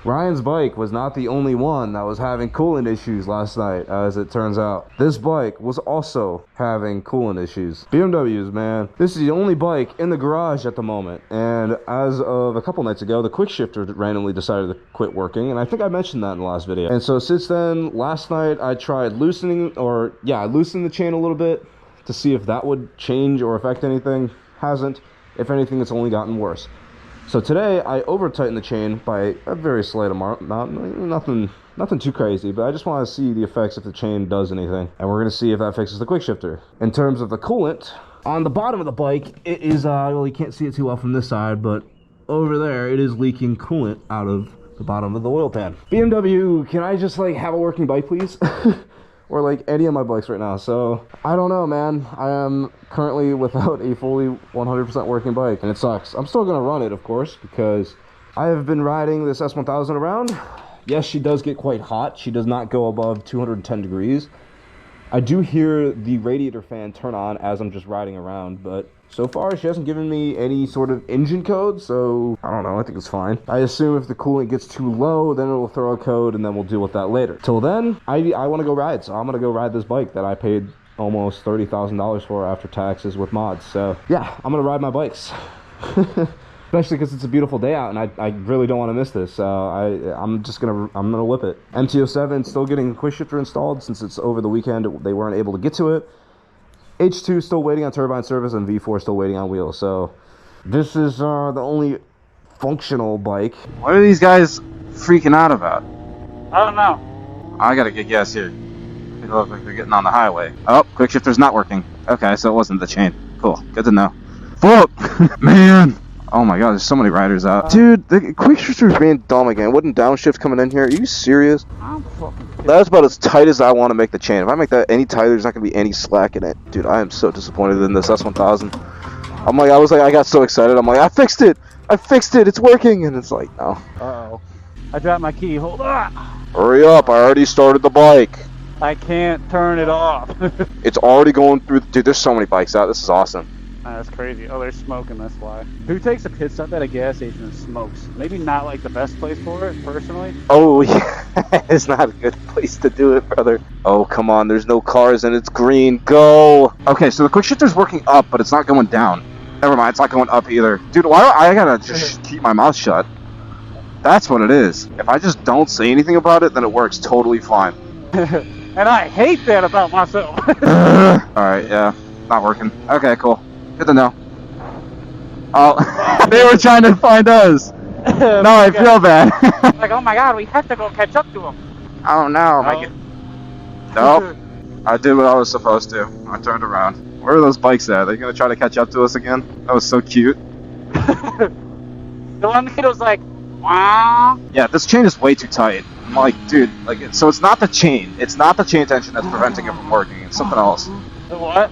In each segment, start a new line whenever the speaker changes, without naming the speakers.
Ryan's bike was not the only one that was having coolant issues last night, as it turns out. This bike was also having coolant issues. BMWs, man. This is the only bike in the garage at the moment. And as of a couple nights ago, the quick shifter randomly decided to quit working. And I think I mentioned that in the last video. And so since then, last night I tried loosening, I loosened the chain a little bit to see if that would change or affect anything. Hasn't. If anything, it's only gotten worse. So today I over-tightened the chain by a very slight amount, nothing too crazy, but I just want to see the effects if the chain does anything. And we're going to see if that fixes the quick shifter. In terms of the coolant, on the bottom of the bike, it is, well, you can't see it too well from this side, but over there it is leaking coolant out of the bottom of the oil pan. BMW, can I just like have a working bike, please? Or like any of my bikes right now. So I don't know, man. I am currently without a fully 100% working bike, and it sucks. I'm still gonna run it, of course, because I have been riding this S1000 around. Yes, she does get quite hot. She does not go above 210 degrees. I do hear the radiator fan turn on as I'm just riding around, but so far she hasn't given me any sort of engine code, so I don't know, I think it's fine. I assume if the coolant gets too low, then it'll throw a code and then we'll deal with that later. Till then, I want to go ride, so I'm going to go ride this bike that I paid almost $30,000 for after taxes with mods. So yeah, I'm going to ride my bikes. Especially because it's a beautiful day out and I really don't want to miss this. So I'm gonna whip it. MT-07 still getting the quick shifter installed since it's over the weekend. They weren't able to get to it. H2 still waiting on turbine service, and V4 still waiting on wheels. So this is the only functional bike.
What are these guys freaking out about?
I don't know.
I gotta get gas here. They look like they're getting on the highway. Oh, quick shifter's not working. Okay, so it wasn't the chain. Cool, good to know. Fuck! Man! Oh my god, there's so many riders out.
Dude, the quick shifter's being dumb again. Wouldn't downshift coming in here? Are you serious? That's about as tight as I want to make the chain. If I make that any tighter, there's not going to be any slack in it. Dude, I am so disappointed in this S1000. I got so excited. I'm like, I fixed it! I fixed it! It's working! And it's like, no.
Uh-oh. I dropped my key. Hold on.
Hurry up, I already started the bike.
I can't turn it off.
It's already going through. Dude, there's so many bikes out. This is awesome.
That's crazy. Oh, they're smoking, that's why. Who takes a pit stop at a gas station and smokes? Maybe not like the best place for it, personally.
Oh, yeah. It's not a good place to do it, brother. Oh, come on. There's no cars and it's green. Go.
Okay, so the quick shifter's working up, but it's not going down. Never mind, it's not going up either. Dude, why do I gotta just keep my mouth shut? That's what it is. If I just don't say anything about it, then it works totally fine.
And I hate that about myself.
Alright, yeah. Not working. Okay, cool. Good to know. Oh, they were trying to find us. No, I feel bad.
Like, oh my god, we have to go catch up to them.
Oh no. Nope. I did what I was supposed to. I turned around. Where are those bikes at? Are they gonna try to catch up to us again? That was so cute.
The one kid was like, wow.
Yeah, this chain is way too tight. I'm like, dude, like, so it's not the chain. It's not the chain tension that's preventing it from working. It's something else.
The what?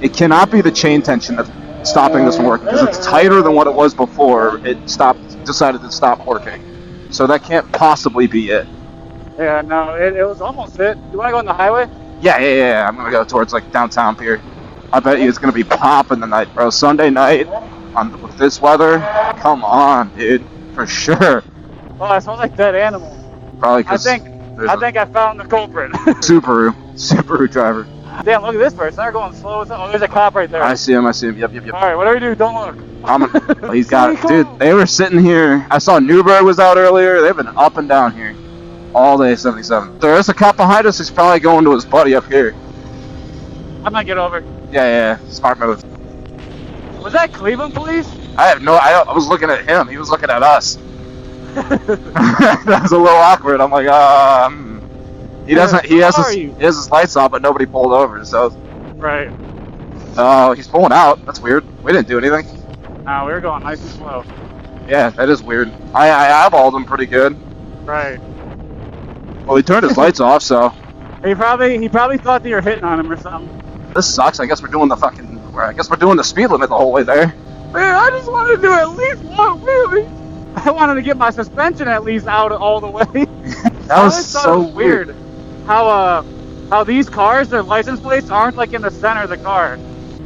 It cannot be the chain tension that's stopping this from working, because it's tighter than what it was before it decided to stop working. So that can't possibly be it.
Yeah, no, it was almost it. You want to go on the highway?
Yeah. I'm gonna go towards like downtown here. I bet you it's gonna be popping tonight, bro. Sunday night with this weather. Come on, dude, for sure.
Oh, it smells like dead animals.
Probably because
I think I found the culprit.
Subaru driver.
Damn, look at this person. They're going slow. Oh, there's a cop right there.
I see him. Yep.
Alright, whatever you do, don't look.
He's got it. Dude, they were sitting here. I saw Newberg was out earlier. They've been up and down here all day, 77. There's a cop behind us. He's probably going to his buddy up here.
I might get over.
Yeah. Smart move.
Was that Cleveland police?
I was looking at him. He was looking at us. That was a little awkward. I'm like, He has his lights on, but nobody pulled over, so.
Right.
Oh, he's pulling out. That's weird. We didn't do anything.
No, we were going nice and slow.
Yeah, that is weird. I eyeballed him pretty good.
Right.
Well, he turned his lights off, so.
He probably thought that you were hitting on him or something.
This sucks. I guess we're doing the speed limit the whole way there.
Man, I just wanted to do at least one wheelie. I wanted to get my suspension at least out all the way.
That was so weird.
How these cars, their license plates aren't like in the center of the car.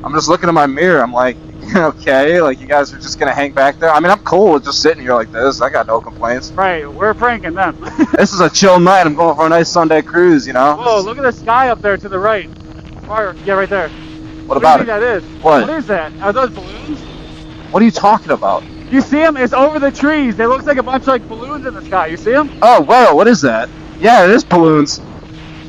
I'm just looking in my mirror. I'm like, okay, like you guys are just gonna hang back there. I mean, I'm cool with just sitting here like this. I got no complaints.
Right, we're pranking them.
This is a chill night. I'm going for a nice Sunday cruise, you know?
Whoa, look at the sky up there to the right. Or, yeah, right there.
What about
do you think that is?
What?
What is that? Are those balloons?
What are you talking about?
You see them? It's over the trees. It looks like a bunch of like balloons in the sky. You see them?
Oh, wow, what is that? Yeah, it is balloons.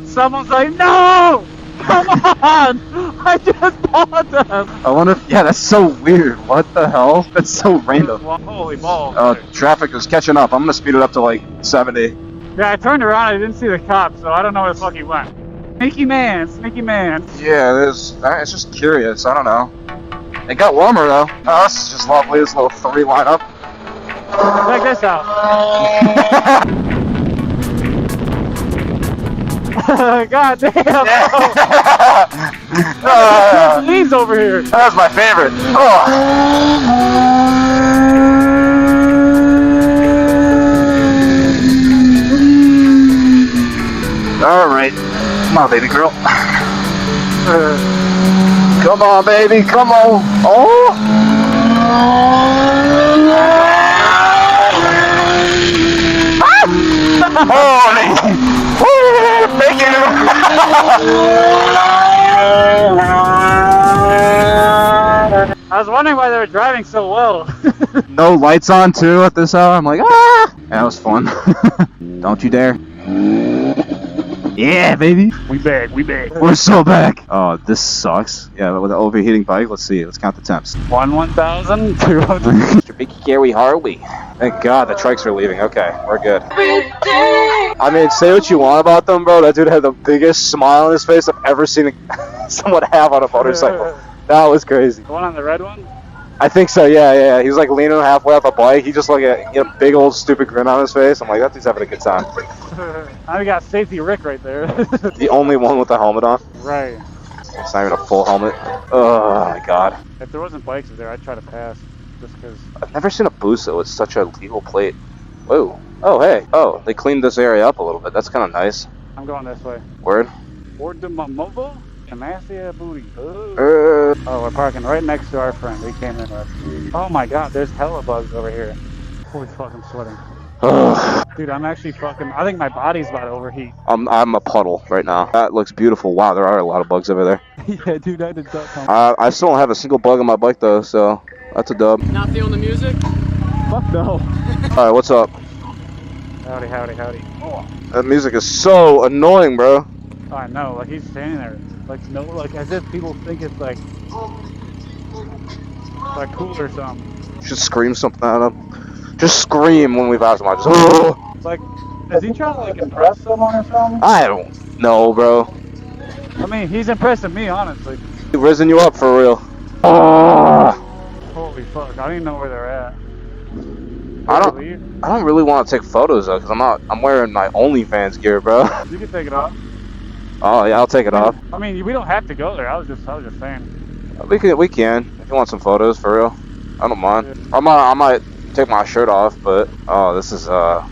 Someone's like, no! Come on! I just bought them!
I wonder if, yeah, that's so weird. What the hell? That's so random.
Holy balls.
Traffic is catching up. I'm gonna speed it up to like 70.
Yeah, I turned around. I didn't see the cops, so I don't know where the fuck he went. Sneaky man, sneaky man.
Yeah, it's just curious. I don't know. It got warmer though. Oh, this is just lovely. This little 3 lineup.
Check this out. God damn. Leaves over here.
That's my favorite. Oh. All right. Come on, baby girl. Come on, baby. Come on. Oh. Oh, man. Bacon.
I was wondering why they were driving so well.
No lights on too at this hour. I'm like, ah. That was fun. Don't you dare. Yeah, baby.
We back.
We're so back. Oh, this sucks. Yeah, with the overheating bike. Let's see. Let's count the temps.
1,000, 200.
Mr. Big Gary Harley. Thank God the trikes are leaving. Okay, we're good. I mean, say what you want about them, bro. That dude had the biggest smile on his face I've ever seen someone have on a motorcycle. That was crazy.
The one on the red one?
I think so, yeah. He was like leaning halfway off the bike. He just like a big old stupid grin on his face. I'm like, that dude's having a good time.
Now we got Safety Rick right there.
The only one with the helmet on.
Right.
It's not even a full helmet. Oh my God.
If there wasn't bikes there, I'd try to pass. Just because.
I've never seen a Busa with such a legal plate. Whoa. Oh, hey. Oh, they cleaned this area up a little bit. That's kind of nice.
I'm going this way.
Word?
Word to my mobile? A nasty booty. Oh, we're parking right next to our friend. We came in with. Oh my God, there's hella bugs over here. Holy fuck, I'm sweating. Dude, I'm actually fucking. I think my body's about to overheat.
I'm a puddle right now. That looks beautiful. Wow, there are a lot of bugs over there.
Yeah, dude, I did that.
I still don't have a single bug on my bike though, so that's a dub.
Not feeling the music?
Fuck no.
Alright, what's up?
Howdy. Oh.
That music is so annoying, bro.
I know, like he's standing there, like no, like as if people think it's like cool or something.
Just scream something at him. Just scream when we pass him. I just. Oh.
It's like, is he trying to like impress someone or something?
I don't know, bro.
I mean, he's impressing me, honestly.
He risen you up for real. Oh.
Holy fuck, I don't even know where they're at.
I don't really want to take photos though, cause I'm wearing my OnlyFans gear, bro.
You can take it off.
Oh yeah, I'll take it off.
I mean, we don't have to go there. I was just saying.
We can. If you want some photos for real, I don't mind. I might take my shirt off, but oh, this is a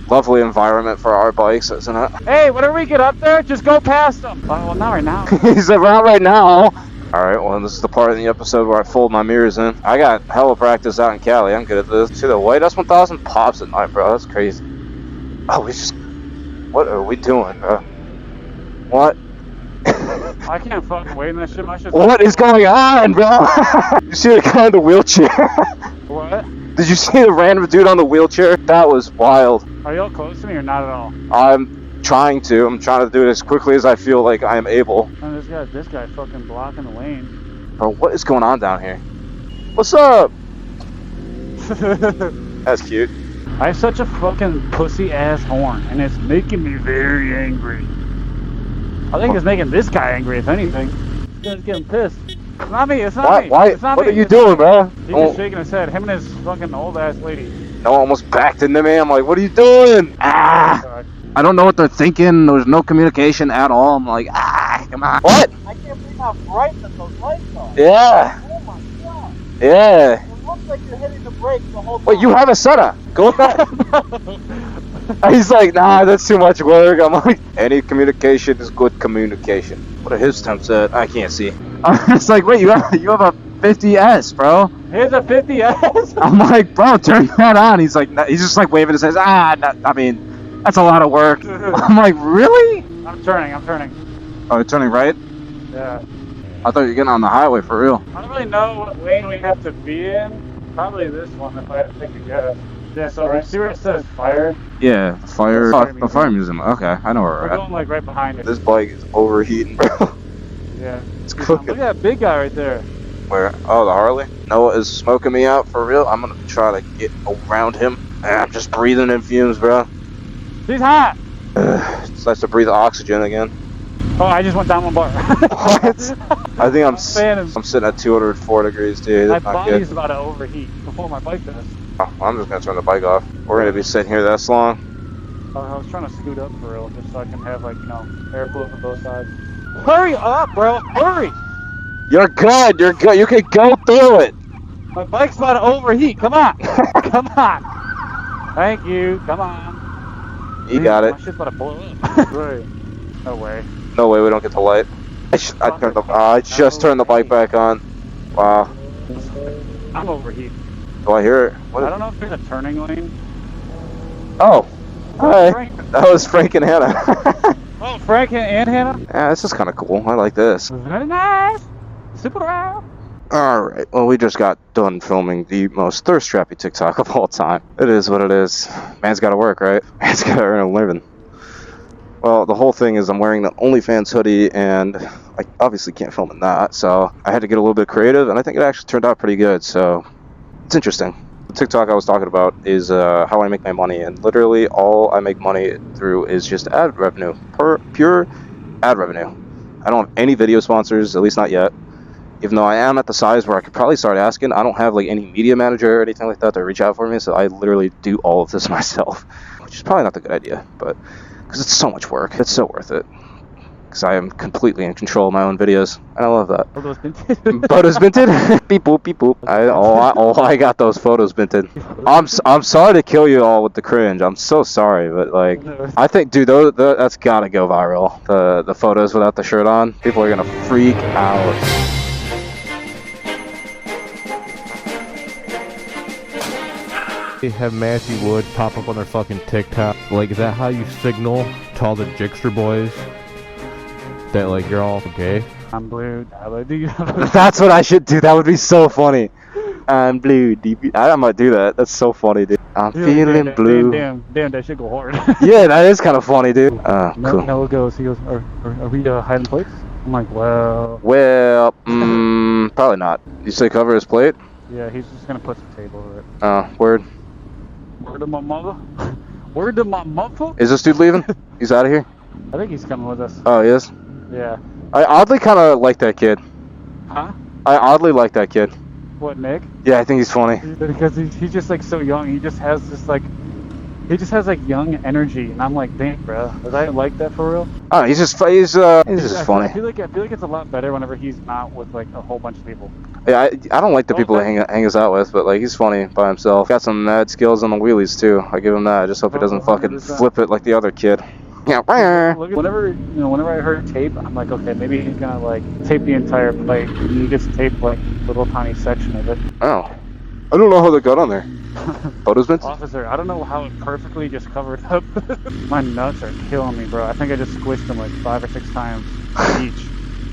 lovely environment for our bikes, isn't it?
Hey, whenever we get up there, just go past them. Oh, well, not right now.
He said, not right now. Alright, well, this is the part of the episode where I fold my mirrors in. I got hella practice out in Cali. I'm good at this. See the white S1000 pops at night, bro. That's crazy. Oh, what are we doing, bro? What?
I can't fucking wait in that shit. My shit's
What is going on, bro? You see the guy in the wheelchair?
What?
Did you see the random dude on the wheelchair? That was wild.
Are y'all close to me or not at all?
I'm trying to do it as quickly as I feel like I am able.
And this guy fucking blocking the lane.
Bro, what is going on down here? What's up? That's cute.
I have such a fucking pussy ass horn, and it's making me very angry. I think it's making this guy angry, if anything. This guy's getting pissed. It's not me, it's not me.
Why?
It's not
What
me.
are you doing, bro?
He's just shaking his head. Him and his fucking old ass lady.
No, almost backed into me. I'm like, what are you doing? Ah! I don't know what they're thinking. There's no communication at all. I'm like, come on. What?
I can't believe how bright that those lights are.
Yeah.
Oh my God.
Yeah.
It looks like you're hitting the brakes the whole time.
Wait, you have a setup. Go back. He's like, nah, that's too much work. I'm like, any communication is good communication. What are his temps at? I can't see. I was like, wait, you have a 50S, bro.
Here's a 50S.
I'm like, bro, turn that on. He's like, he's just like waving his hands. I mean, that's a lot of work. I'm like, really?
I'm turning.
Oh, you're turning right?
Yeah.
I thought you were getting on the highway for real.
I don't really know what lane we have to be in. Probably this one if I had to take a guess. Yeah, so right, see where it says fire?
Yeah, the fire. The fire museum. Okay, I know where
We're
we're at.
going like right behind it.
This bike is overheating, bro.
Yeah.
It's
Look
cooking.
at that big guy right there.
Where? Oh, the Harley? Noah is smoking me out for real. I'm gonna try to get around him. I'm just breathing in fumes, bro.
He's hot!
It's nice to breathe oxygen again.
Oh, I just went down one bar.
What? I think I'm
saying
sitting at 204 degrees, dude.
My
That's not
body's
good.
about to overheat before my bike does.
Oh, I'm just gonna turn the bike off. We're gonna be sitting here this long.
I was trying to scoot up for real, just so I can have like, airflow from both sides. Hurry up, bro! Hurry!
You're good. You're good. You can go through it.
My bike's about to overheat. Come on! Come on! Thank you. Come on.
You got it.
My shit's about to blow up. Right. No way.
No way we don't get the light. I just turned the bike back on. Wow.
I'm overheating.
Do I hear it? What
I don't know if there's a turning lane.
Oh. Hi.
Frank.
That was Frank and Hannah.
Oh, Frank and Hannah?
Yeah, this is kind of cool. I like this.
Very nice. Super loud.
Alright, well, we just got done filming the most thirst-trappy TikTok of all time. It is what it is. Man's gotta work, right? Man's gotta earn a living. Well, the whole thing is I'm wearing the OnlyFans hoodie, and I obviously can't film in that, so I had to get a little bit creative, and I think it actually turned out pretty good, so it's interesting. The TikTok I was talking about is how I make my money, and literally all I make money through is just ad revenue. Pure ad revenue. I don't have any video sponsors, at least not yet. Even though I am at the size where I could probably start asking, I don't have like any media manager or anything like that to reach out for me, so I literally do all of this myself, which is probably not the good idea, but because it's so much work, it's so worth it. Because I am completely in control of my own videos, and I love that.
Photos minted.
Photos minted? Beep boop, beep boop. I got those photos minted. I'm sorry to kill you all with the cringe. I'm so sorry, but like, I think, dude, that's gotta go viral. The photos without the shirt on. People are gonna freak out.
They have Matthew Wood pop up on their fucking TikTok. Like, is that how you signal to all the Jigster boys that, like, you're all gay?
I'm blue.
That's what I should do. That would be so funny. I'm blue. I might do that. That's so funny, dude. I'm feeling blue.
Damn, that shit go hard.
Yeah, that is kind of funny, dude. Cool.
Noah goes, he goes, are we hiding plates? I'm like, well,
probably not. You say cover his plate?
yeah, he's just gonna put some tape over it.
Oh, word.
Word of my mother? Word of my mother?
Is this dude leaving? He's out of here?
I think he's coming with us.
Oh, he is?
Yeah.
I oddly kind of like that kid.
Huh?
I oddly like that kid.
What, Nick?
Yeah, I think he's funny.
Because he's just like so young. He just has this like, young energy, and I'm like, dang, bro, was I like that for real?
Oh, he's just funny.
I feel like it's a lot better whenever he's not with like a whole bunch of people.
Yeah, I don't like the people that hang us out with, but like he's funny by himself. Got some mad skills on the wheelies too. I give him that. I just hope he doesn't fucking
100%.
flip it like the other kid. Yeah.
Whenever I heard tape, I'm like, okay, maybe he's gonna like tape the entire plate. And he just taped like a little tiny section of it.
Oh, I don't know how they got on there. Photos minted?
Officer, I don't know how it perfectly just covered up. My nuts are killing me, bro. I think I just squished them like 5 or 6 times each.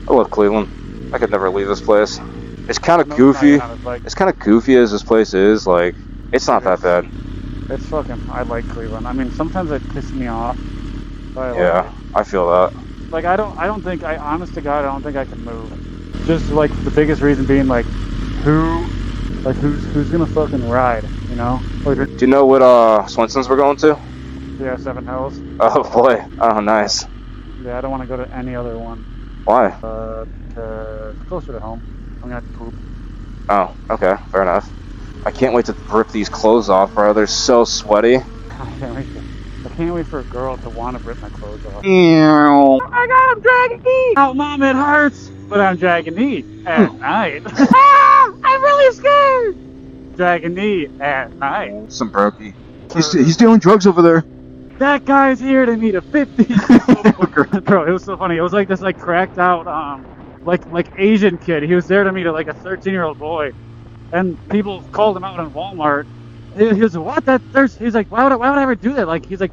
I love Cleveland. I could never leave this place. It's kind of goofy. It's kind of goofy as this place is. Like, it's not that bad.
It's fucking. I like Cleveland. I mean, sometimes it pisses me off. But
Yeah, I feel that.
Like, honest to God, I don't think I can move. Just like the biggest reason being like, who's gonna fucking ride? You know? Like,
Do you know what Swenson's we're going to?
yeah, Seven Hills.
Oh boy. Oh, nice.
Yeah, I don't want to go to any other one.
Why?
It's closer to home. I'm gonna have to poop.
Oh, okay, fair enough. I can't wait to rip these clothes off, bro. They're so sweaty.
I can't wait for a girl to want to rip my clothes off.
Ew.
Oh my God, I'm dragging knee! Oh, Mom, it hurts! But I'm dragging knee at night. I'm really scared! Dragging knee at night.
Some brokey. He's dealing drugs over there.
That guy's here to meet a 50. Bro, it was so funny. It was like this like cracked out like Asian kid. He was there to meet like a 13-year-old boy, and people called him out in Walmart. He was what that there's. He's like, why would I ever do that? Like he's like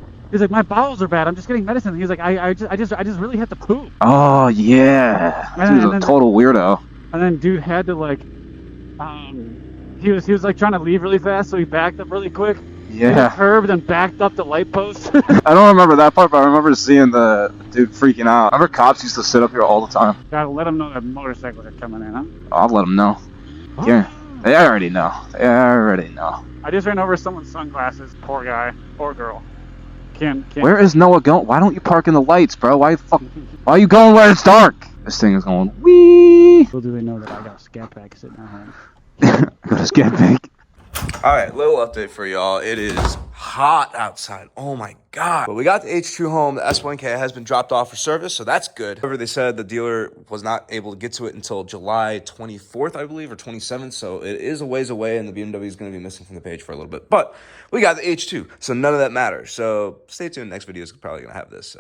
my bowels are bad. I'm just getting medicine. He's like I just really have to poop.
Oh yeah,
And
dude's a total weirdo.
And then dude had to like, he was like trying to leave really fast, so he backed up really quick.
Yeah.
Curved and backed up the light post.
I don't remember that part, but I remember seeing the dude freaking out. I remember cops used to sit up here all the time.
Gotta let them know that motorcycles are coming in, huh?
I'll let them know.
Oh.
Yeah, they already know. They already know.
I just ran over someone's sunglasses. Poor guy or girl. Can't.
Where is Noah going? Why don't you park in the lights, bro? Why are you going where it's dark? This thing is going wee.
Little do they know that I got a scat pack sitting at home.
I got a scat pack.
All right, little update for y'all. It is hot outside. Oh my God. But we got the H2 home. The S1K has been dropped off for service, so that's good. However, they said the dealer was not able to get to it until July 24th, I believe, or 27th. So it is a ways away, and the BMW is going to be missing from the page for a little bit. But we got the H2, so none of that matters. So stay tuned. Next video is probably going to have this. So.